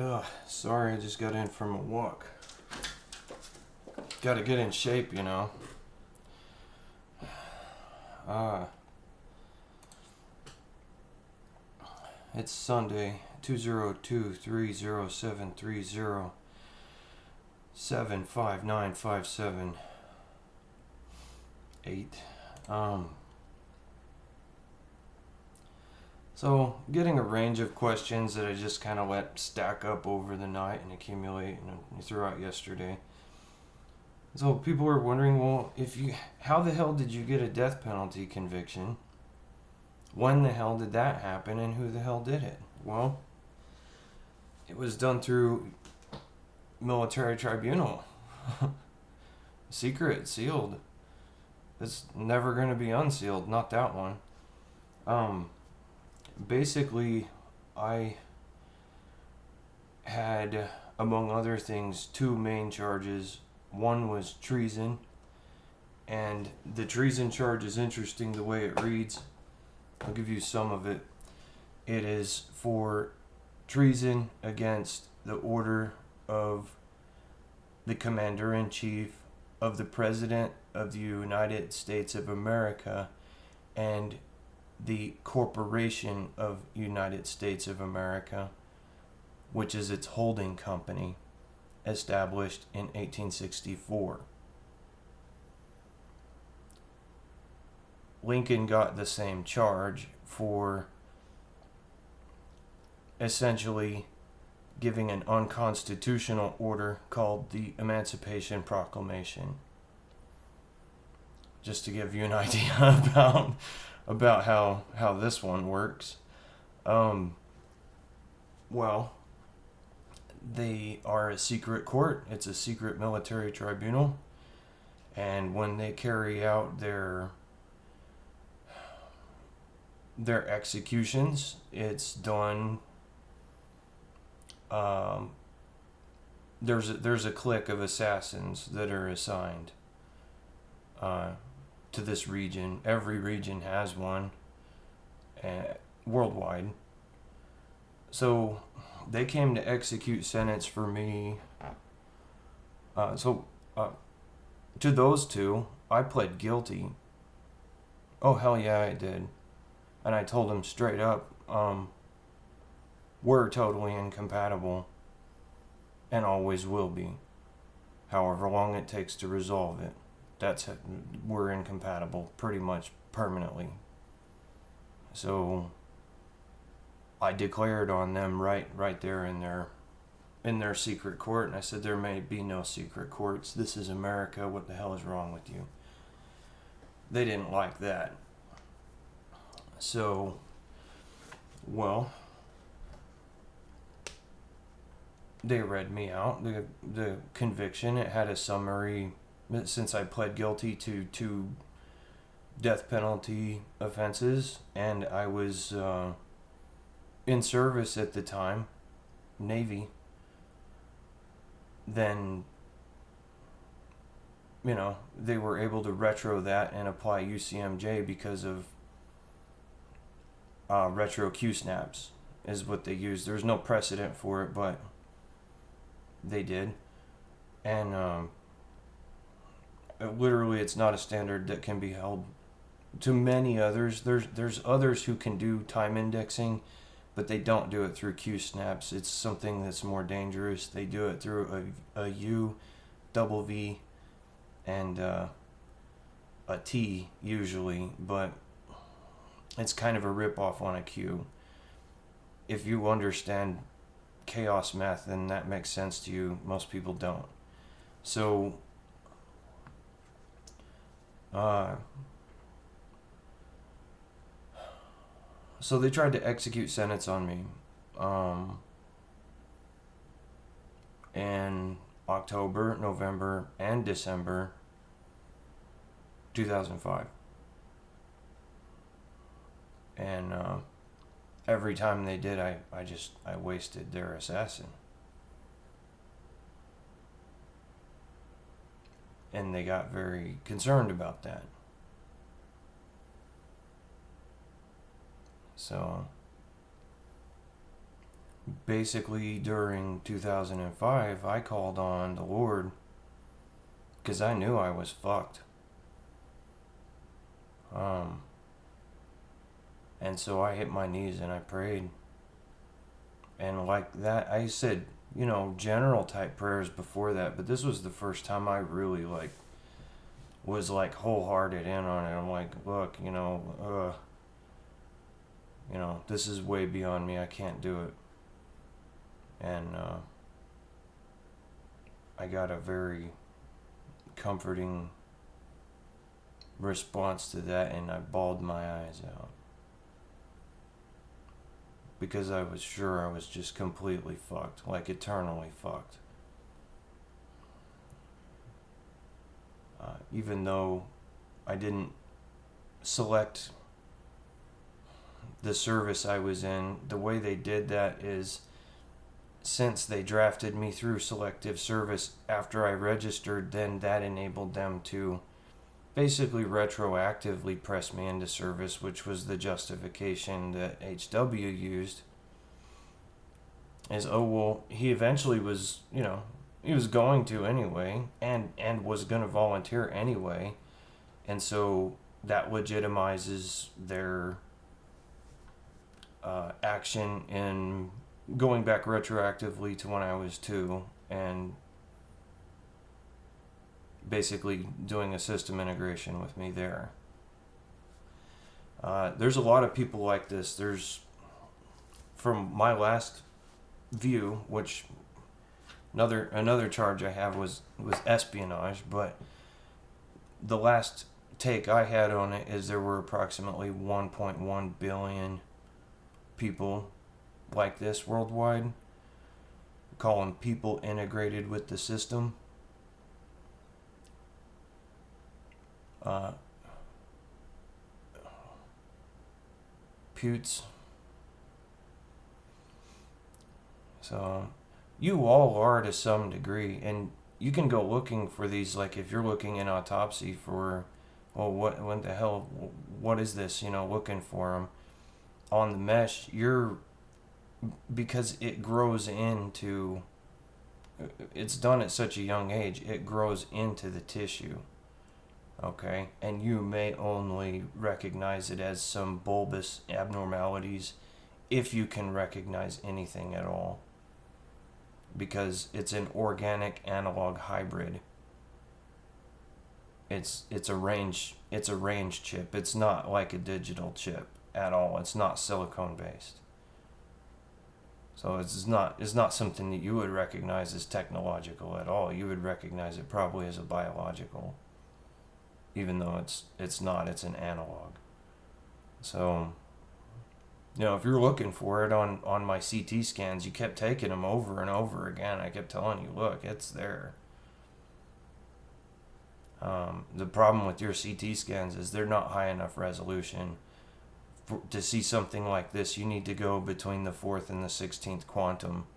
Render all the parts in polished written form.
Ugh, sorry, I just got in from a walk. Gotta get in shape, you know. Uh, it's Sunday, 202-307-30-75957-8. So, getting a range of questions that I just kind of let stack up over the night and accumulate and throughout yesterday. So people were wondering, well, how the hell did you get a death penalty conviction? When the hell did that happen, and who the hell did it? Well, it was done through military tribunal. Secret, sealed. It's never going to be unsealed, not that one. Basically, I had, among other things, two main charges. One was treason, and the treason charge is interesting the way it reads. I'll give you some of it. It is for treason against the order of the Commander-in-Chief of the President of the United States of America and the Corporation of United States of America, which is its holding company, established in 1864. Lincoln got the same charge for essentially giving an unconstitutional order called the Emancipation Proclamation. Just to give you an idea about how this one works. Well, they are a secret court. It's a secret military tribunal. And when they carry out their executions, it's done. There's a clique of assassins that are assigned to this region. Every region has one, worldwide. So they came to execute sentence for me. To those two, I pled guilty. Oh, hell yeah, I did. And I told them straight up, we're totally incompatible and always will be. However long it takes to resolve it. We're incompatible pretty much permanently. So I declared on them right there in their secret court, and I said, there may be no secret courts. This is America. What the hell is wrong with you? They didn't like that. So, well, they read me out. The conviction, it had a summary, since I pled guilty to 2 death penalty offenses, and I was in service at the time, Navy, then, they were able to retro that and apply UCMJ because of retro Q-snaps is what they used. There's no precedent for it, but they did. And literally it's not a standard that can be held to many others. There's others who can do time indexing, but they don't do it through Q-snaps. It's something that's more dangerous. They do it through a U, double V, and a T usually, but it's kind of a rip-off on a Q. If you understand chaos math, then that makes sense to you. Most people don't. So, so they tried to execute sentence on me in October, November, and December 2005. And every time they did, I wasted their assassin. And they got very concerned about that. So basically during 2005, I called on the Lord because I knew I was fucked. And so I hit my knees and I prayed. And like that, I said, general type prayers before that, but this was the first time I really was wholehearted in on it. I'm like, look, this is way beyond me. I can't do it. And I got a very comforting response to that, and I bawled my eyes out because I was sure I was just completely fucked, like eternally fucked. Even though I didn't select the service I was in, the way they did that is, since they drafted me through selective service after I registered, then that enabled them to basically retroactively press me into service, which was the justification that HW used. Is, oh, well, he eventually was, he was going to anyway, and was going to volunteer anyway, and so that legitimizes their action in going back retroactively to when I was 2 and basically doing a system integration with me there. There's a lot of people like this. There's, from my last view, which another charge I have was espionage, but the last take I had on it is there were approximately 1.1 billion people like this worldwide. Call them people integrated with the system. Putes. So you all are to some degree, and you can go looking for these, like if you're looking in autopsy for, well, what the hell, what is this, looking for them on the mesh, because it grows into, it's done at such a young age, it grows into the tissue, okay? And you may only recognize it as some bulbous abnormalities if you can recognize anything at all, because it's an organic analog hybrid. It's a range chip. It's not like a digital chip at all. It's not silicone based. So it's not something that you would recognize as technological at all. You would recognize it probably as a biological, even though it's not. It's an analog. So, if you're looking for it on my CT scans, you kept taking them over and over again. I kept telling you, look, it's there. The problem with your CT scans is they're not high enough resolution. To see something like this, you need to go between the 4th and the 16th quantum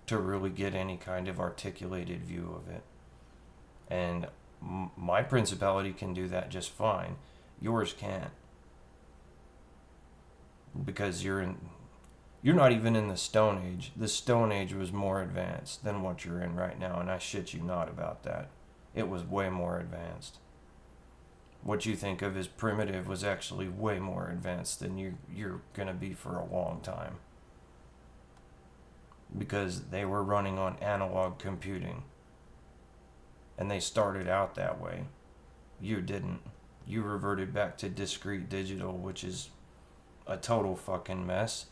to really get any kind of articulated view of it. And my principality can do that just fine. Yours can't. Because you're not even in the Stone Age. The Stone Age was more advanced than what you're in right now, and I shit you not about that. It was way more advanced. What you think of as primitive was actually way more advanced than you're going to be for a long time. Because they were running on analog computing. And they started out that way. You didn't. You reverted back to discrete digital, which is a total fucking mess.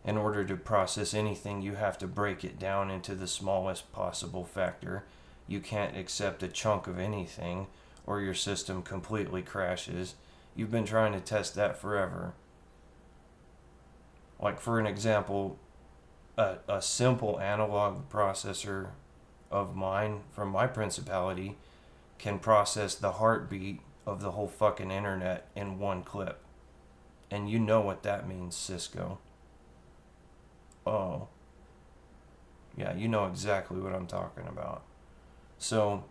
In order to process anything, you have to break it down into the smallest possible factor. You can't accept a chunk of anything, or your system completely crashes. You've been trying to test that forever. Like, for an example, a simple analog processor of mine from my principality can process the heartbeat of the whole fucking internet in one clip. And you know what that means, Cisco. Oh. Yeah, you know exactly what I'm talking about. So,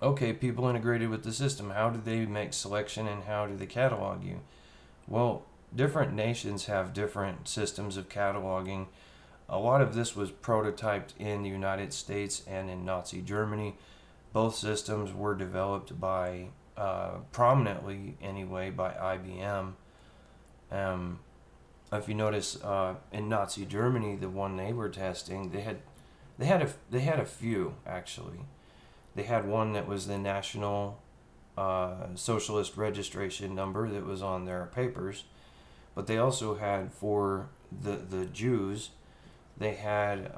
okay, people integrated with the system, how do they make selection and how do they catalog you? Well, different nations have different systems of cataloging. A lot of this was prototyped in the United States and in Nazi Germany. Both systems were developed by, prominently anyway, by IBM. If you notice, in Nazi Germany, the one they were testing, they had a few actually. They had one that was the National Socialist Registration Number that was on their papers, but they also had, for the Jews, they had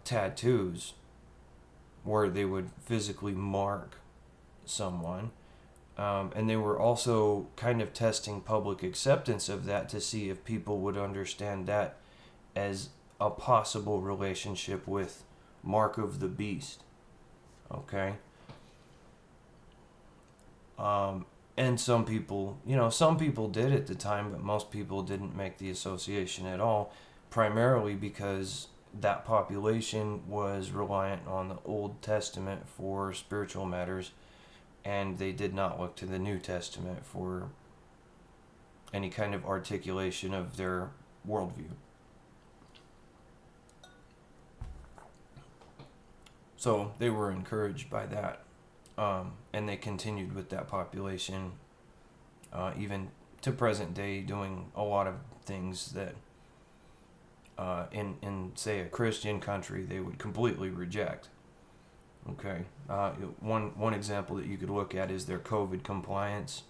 tattoos where they would physically mark someone. And they were also kind of testing public acceptance of that to see if people would understand that as a possible relationship with Mark of the Beast. Okay? And some people did at the time, but most people didn't make the association at all, primarily because that population was reliant on the Old Testament for spiritual matters, and they did not look to the New Testament for any kind of articulation of their worldview. So they were encouraged by that, and they continued with that population, even to present day, doing a lot of things that in say a Christian country they would completely reject. Okay, one example that you could look at is their COVID compliance.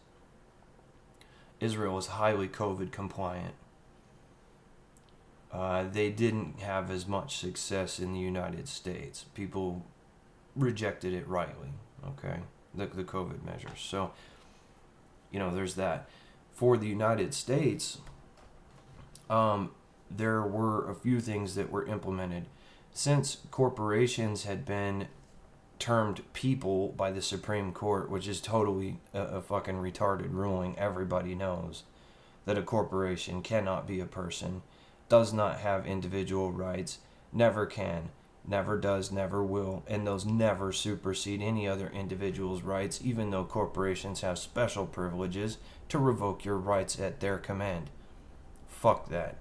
Israel is highly COVID compliant. They didn't have as much success in the United States. People rejected it rightly. Okay, the COVID measures. So, there's that. For the United States, there were a few things that were implemented. Since corporations had been termed people by the Supreme Court, which is totally a fucking retarded ruling. Everybody knows that a corporation cannot be a person, does not have individual rights, never can, never does, never will, and those never supersede any other individual's rights, even though corporations have special privileges to revoke your rights at their command. Fuck that.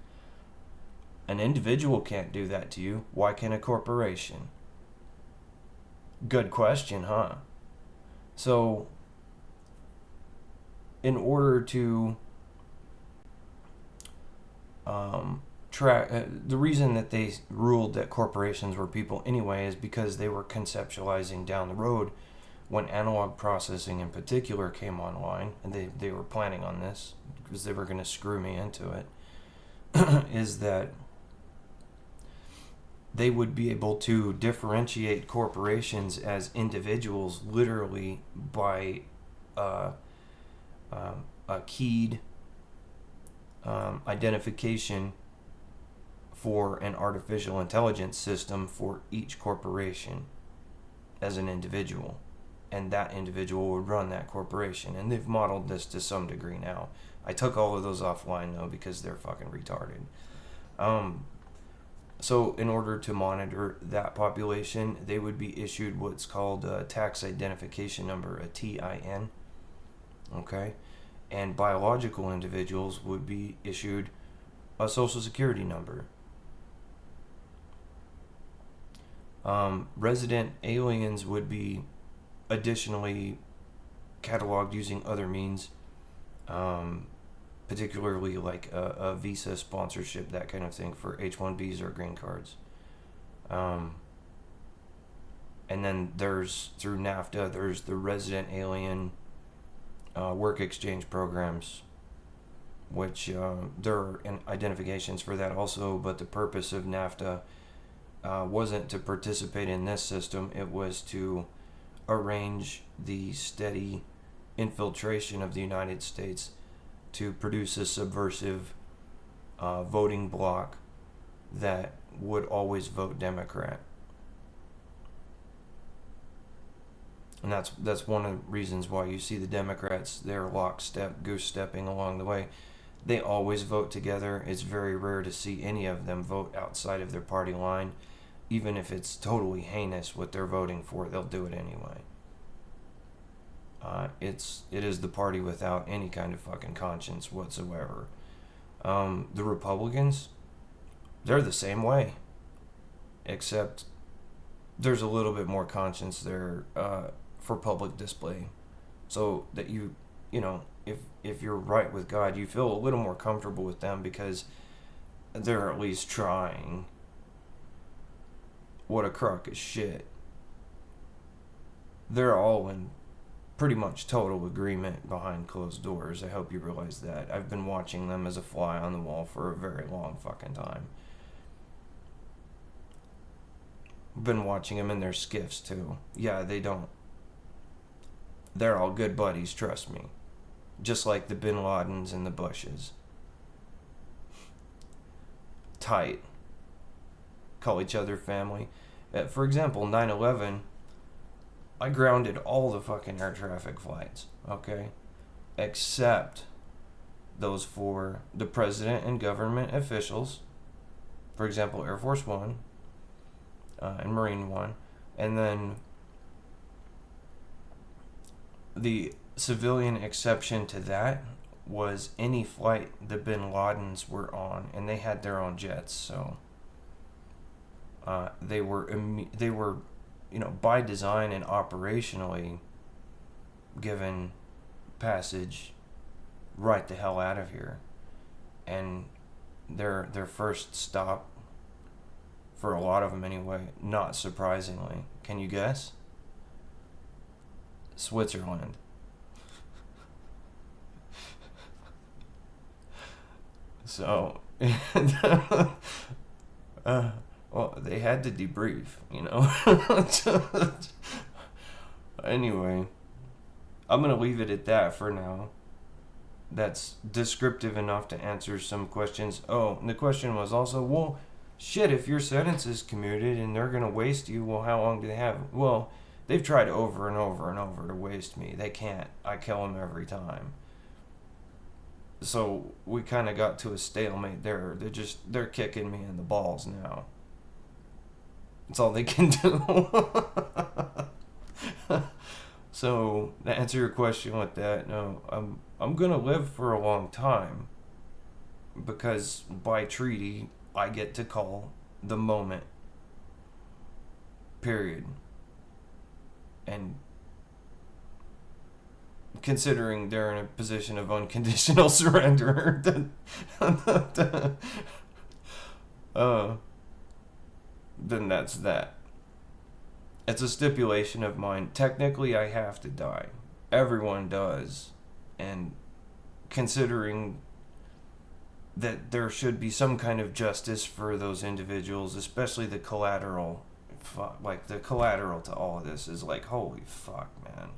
An individual can't do that to you. Why can a corporation? Good question, huh? So, in order to track, the reason that they ruled that corporations were people anyway is because they were conceptualizing down the road when analog processing in particular came online, and they were planning on this because they were going to screw me into it, is that they would be able to differentiate corporations as individuals literally by a keyed identification for an artificial intelligence system for each corporation as an individual. And that individual would run that corporation. And they've modeled this to some degree now. I took all of those offline, though, because they're fucking retarded. So in order to monitor that population, they would be issued what's called a tax identification number, a TIN. Okay? And biological individuals would be issued a social security number. Resident aliens would be additionally cataloged using other means, particularly like a visa sponsorship, that kind of thing, for H-1Bs or green cards. And then there's, through NAFTA, there's the resident alien work exchange programs, which there are identifications for that also, but the purpose of NAFTA wasn't to participate in this system. It was to arrange the steady infiltration of the United States to produce a subversive voting bloc that would always vote Democrat. And that's one of the reasons why you see the Democrats, they're lockstep, goose-stepping along the way. They always vote together. It's very rare to see any of them vote outside of their party line. Even if it's totally heinous what they're voting for, they'll do it anyway. It is the party without any kind of fucking conscience whatsoever. The Republicans, they're the same way, except there's a little bit more conscience there for public display, so that you know, if you're right with God, you feel a little more comfortable with them because they're at least trying. What a crock of shit. They're all in pretty much total agreement behind closed doors. I hope you realize that. I've been watching them as a fly on the wall for a very long fucking time. I've been watching them in their skiffs too. Yeah, they don't. They're all good buddies, trust me. Just like the Bin Ladens and the Bushes. Tight. Call each other family. For example, 9/11, I grounded all the fucking air traffic flights, okay? Except those for the president and government officials. For example, Air Force One and Marine One. And then the civilian exception to that was any flight the Bin Ladens were on, and they had their own jets, so they were by design and operationally given passage right the hell out of here. And their first stop, for a lot of them anyway, not surprisingly, can you guess? Switzerland. So well, they had to debrief, Anyway, I'm going to leave it at that for now. That's descriptive enough to answer some questions. Oh, and the question was also, well, shit, if your sentence is commuted and they're going to waste you, well, how long do they have? Well, they've tried over and over and over to waste me. They can't. I kill them every time. So we kind of got to a stalemate there. They're kicking me in the balls now. That's all they can do. So to answer your question with that, no, I'm gonna live for a long time because by treaty I get to call the moment. Period. And considering they're in a position of unconditional surrender, then that's that. It's a stipulation of mine. Technically, I have to die. Everyone does. And considering that there should be some kind of justice for those individuals, especially the collateral, like the collateral to all of this is like, holy fuck, man.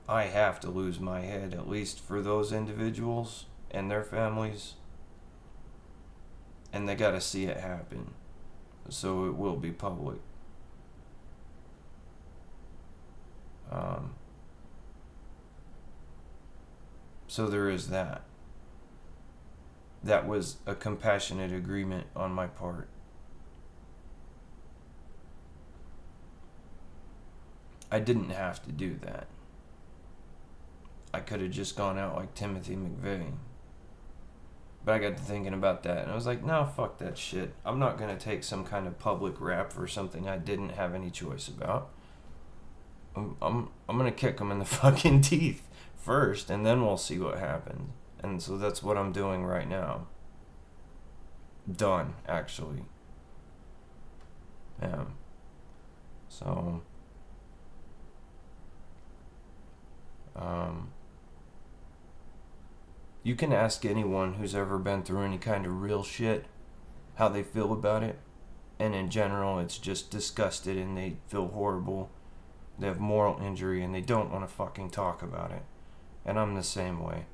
I have to lose my head, at least for those individuals and their families. And they gotta see it happen. So it will be public. So there is that. That was a compassionate agreement on my part. I didn't have to do that. I could have just gone out like Timothy McVeigh. But I got to thinking about that, and I was like, no, fuck that shit. I'm not going to take some kind of public rap for something I didn't have any choice about. I'm going to kick them in the fucking teeth first, and then we'll see what happens. And so that's what I'm doing right now. Done, actually. Yeah. So, you can ask anyone who's ever been through any kind of real shit how they feel about it. And in general, it's just disgusted and they feel horrible. They have moral injury and they don't want to fucking talk about it. And I'm the same way.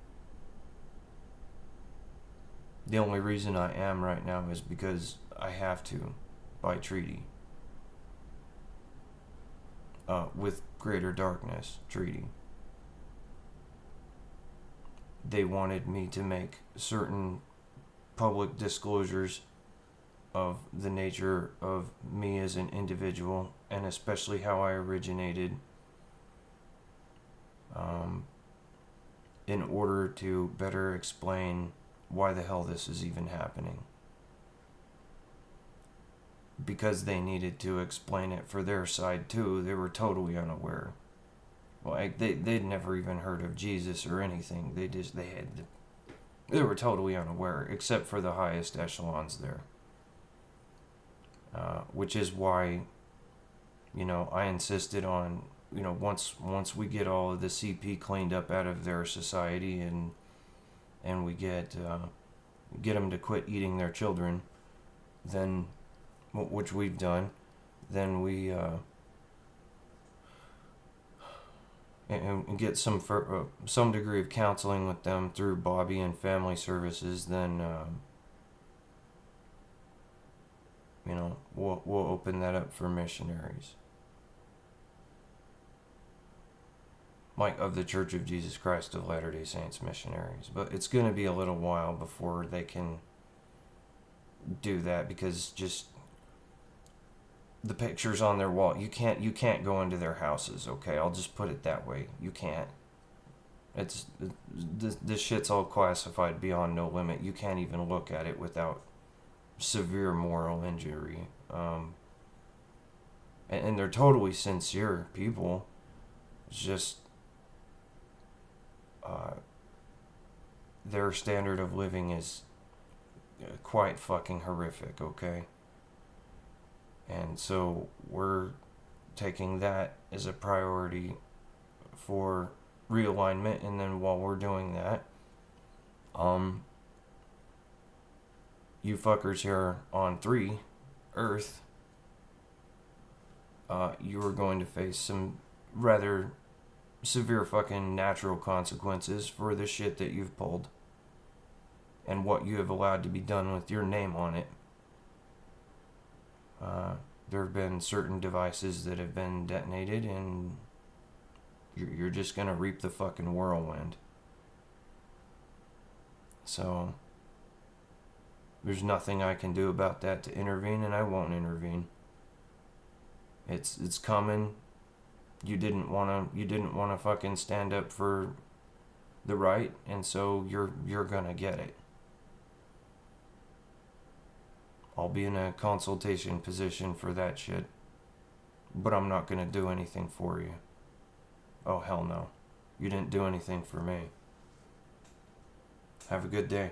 The only reason I am right now is because I have to, by treaty. With Greater Darkness Treaty. They wanted me to make certain public disclosures of the nature of me as an individual, and especially how I originated in order to better explain why the hell this is even happening. Because they needed to explain it for their side too. They were totally unaware. Like they'd never even heard of Jesus or anything. They were totally unaware, except for the highest echelons there. Which is why, I insisted on, once we get all of the CP cleaned up out of their society and we get them to quit eating their children, then, which we've done, then we and get some degree of counseling with them through Bobby and Family Services, then we'll open that up for missionaries, like of the Church of Jesus Christ of Latter-day Saints missionaries. But it's going to be a little while before they can do that, because just the pictures on their wall, you can't go into their houses. Okay, I'll just put it that way. You can't. This shit's all classified beyond no limit. You can't even look at it without severe moral injury. And they're totally sincere people. It's just their standard of living is quite fucking horrific, okay? And so we're taking that as a priority for realignment, and then while we're doing that, you fuckers here on 3, Earth, you are going to face some rather severe fucking natural consequences for the shit that you've pulled and what you have allowed to be done with your name on it. There have been certain devices that have been detonated, and you're just gonna reap the fucking whirlwind. So there's nothing I can do about that to intervene, and I won't intervene. It's coming. You didn't wanna fucking stand up for the right, and so you're gonna get it. I'll be in a consultation position for that shit, but I'm not gonna do anything for you. Oh hell no. You didn't do anything for me. Have a good day.